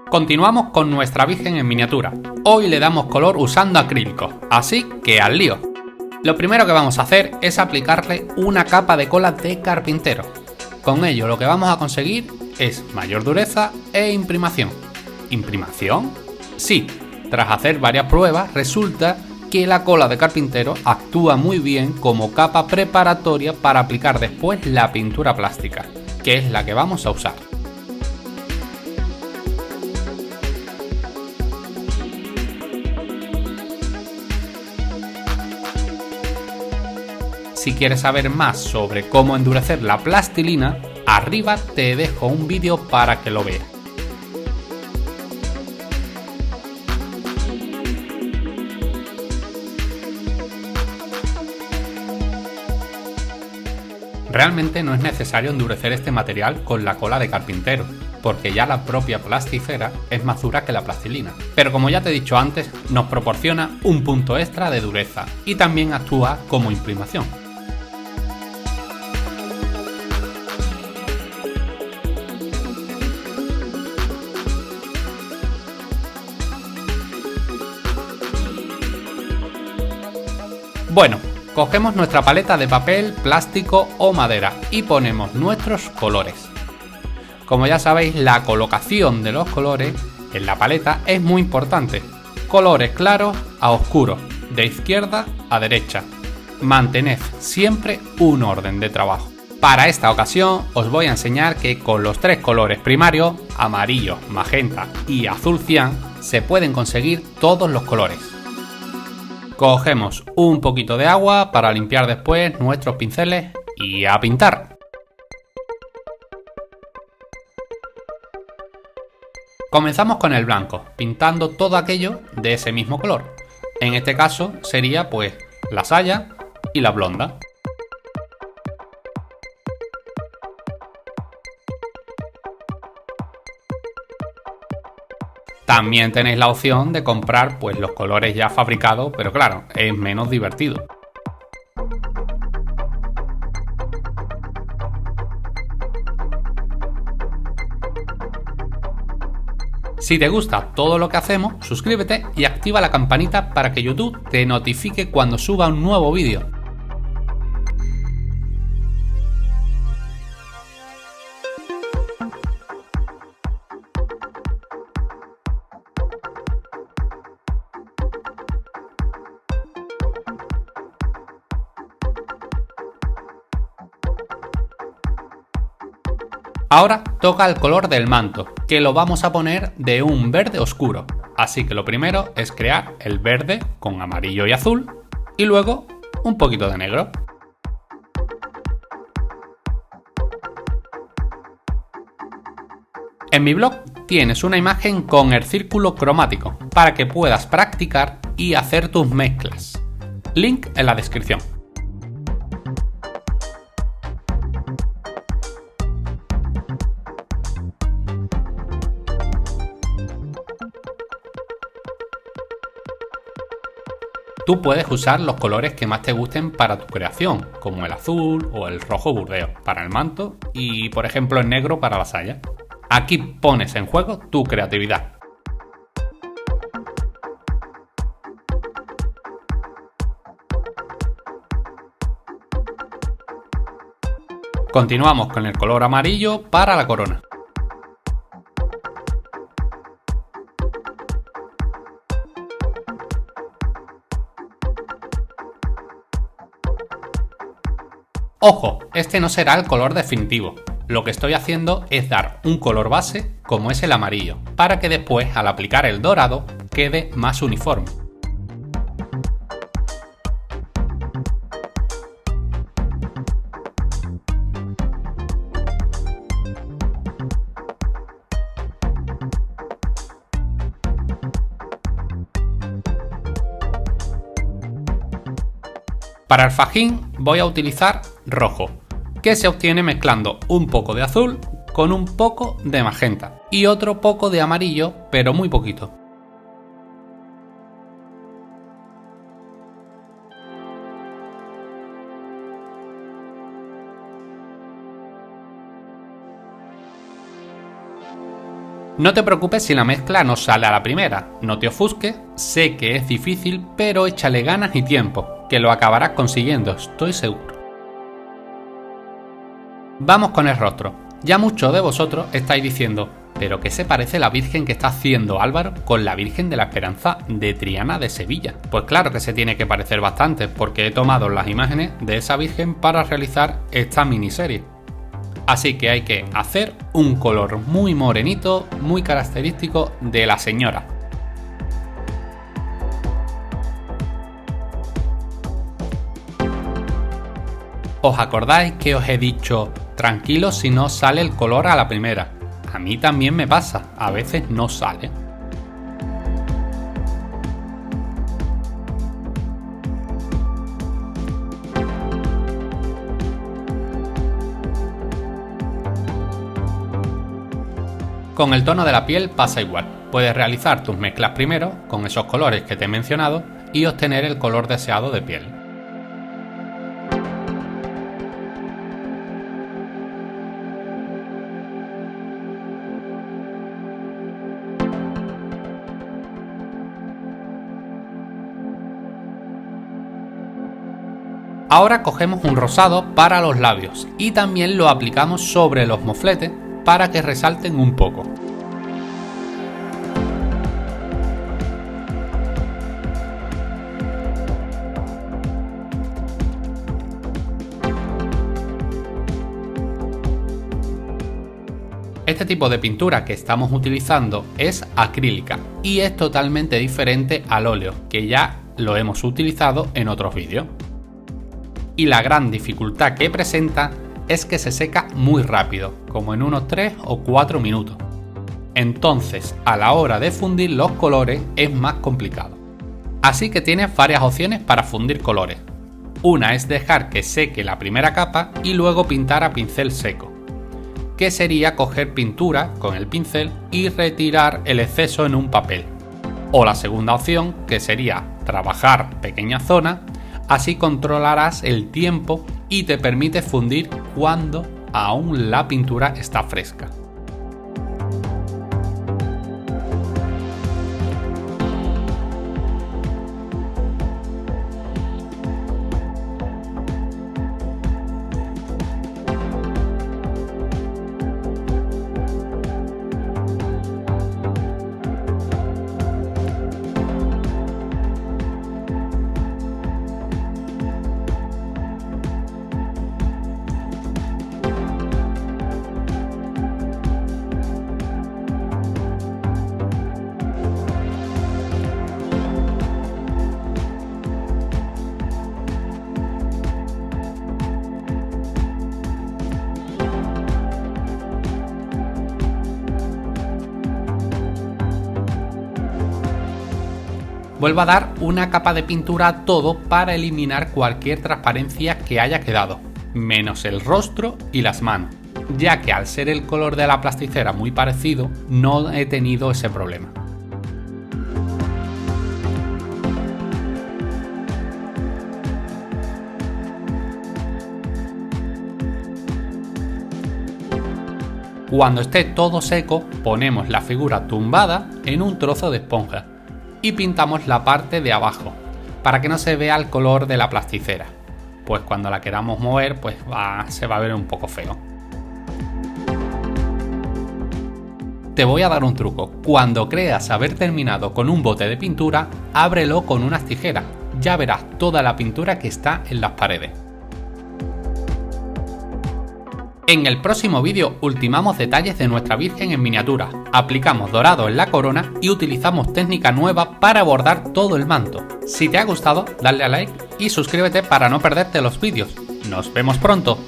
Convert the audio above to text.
Continuamos con nuestra Virgen en miniatura. Hoy le damos color usando acrílico, así que al lío. Lo primero que vamos a hacer es aplicarle una capa de cola de carpintero. Con ello lo que vamos a conseguir es mayor dureza e imprimación. ¿Imprimación? Sí, tras hacer varias pruebas resulta que la cola de carpintero actúa muy bien como capa preparatoria para aplicar después la pintura plástica, que es la que vamos a usar. Si quieres saber más sobre cómo endurecer la plastilina, arriba te dejo un vídeo para que lo veas. Realmente no es necesario endurecer este material con la cola de carpintero, porque ya la propia plasticera es más dura que la plastilina. Pero como ya te he dicho antes, nos proporciona un punto extra de dureza y también actúa como imprimación. Bueno, cogemos nuestra paleta de papel, plástico o madera y ponemos nuestros colores. Como ya sabéis, la colocación de los colores en la paleta es muy importante. Colores claros a oscuros, de izquierda a derecha. Mantened siempre un orden de trabajo. Para esta ocasión os voy a enseñar que con los tres colores primarios, amarillo, magenta y azul cian, se pueden conseguir todos los colores. Cogemos un poquito de agua para limpiar después nuestros pinceles y a pintar. Comenzamos con el blanco, pintando todo aquello de ese mismo color. En este caso sería pues la saya y la blonda. También tenéis la opción de comprar pues los colores ya fabricados, pero claro, es menos divertido. Si te gusta todo lo que hacemos, suscríbete y activa la campanita para que YouTube te notifique cuando suba un nuevo vídeo. Ahora toca el color del manto, que lo vamos a poner de un verde oscuro. Así que lo primero es crear el verde con amarillo y azul y luego un poquito de negro. En mi blog tienes una imagen con el círculo cromático para que puedas practicar y hacer tus mezclas. Link en la descripción. Tú puedes usar los colores que más te gusten para tu creación, como el azul o el rojo burdeo para el manto y por ejemplo el negro para la saya. Aquí pones en juego tu creatividad. Continuamos con el color amarillo para la corona. Ojo, este no será el color definitivo. Lo que estoy haciendo es dar un color base como es el amarillo, para que después al aplicar el dorado quede más uniforme. Para el fajín voy a utilizar rojo, que se obtiene mezclando un poco de azul con un poco de magenta y otro poco de amarillo, pero muy poquito. No te preocupes si la mezcla no sale a la primera, no te ofusques, sé que es difícil, pero échale ganas y tiempo, que lo acabarás consiguiendo, estoy seguro. Vamos con el rostro. Ya muchos de vosotros estáis diciendo, ¿pero qué se parece la Virgen que está haciendo Álvaro con la Virgen de la Esperanza de Triana de Sevilla? Pues claro que se tiene que parecer bastante, porque he tomado las imágenes de esa Virgen para realizar esta miniserie. Así que hay que hacer un color muy morenito, muy característico de la señora. ¿Os acordáis que os he dicho, tranquilos si no sale el color a la primera? A mí también me pasa, a veces no sale. Con el tono de la piel pasa igual. Puedes realizar tus mezclas primero con esos colores que te he mencionado y obtener el color deseado de piel. Ahora cogemos un rosado para los labios y también lo aplicamos sobre los mofletes para que resalten un poco. Este tipo de pintura que estamos utilizando es acrílica y es totalmente diferente al óleo, que ya lo hemos utilizado en otros vídeos. Y la gran dificultad que presenta es que se seca muy rápido, como en unos 3 o 4 minutos. Entonces, a la hora de fundir los colores es más complicado. Así que tienes varias opciones para fundir colores. Una es dejar que seque la primera capa y luego pintar a pincel seco, que sería coger pintura con el pincel y retirar el exceso en un papel. O la segunda opción, que sería trabajar pequeñas zonas, así controlarás el tiempo y te permite fundir cuando aún la pintura está fresca. Vuelvo a dar una capa de pintura a todo para eliminar cualquier transparencia que haya quedado, menos el rostro y las manos, ya que al ser el color de la plasticera muy parecido, no he tenido ese problema. Cuando esté todo seco, ponemos la figura tumbada en un trozo de esponja y pintamos la parte de abajo para que no se vea el color de la plasticera, pues cuando la queramos mover pues se va a ver un poco feo. Te voy a dar un truco: cuando creas haber terminado con un bote de pintura, ábrelo con unas tijeras, ya verás toda la pintura que está en las paredes. En el próximo vídeo ultimamos detalles de nuestra Virgen en miniatura, aplicamos dorado en la corona y utilizamos técnica nueva para bordar todo el manto. Si te ha gustado, dale a like y suscríbete para no perderte los vídeos. ¡Nos vemos pronto!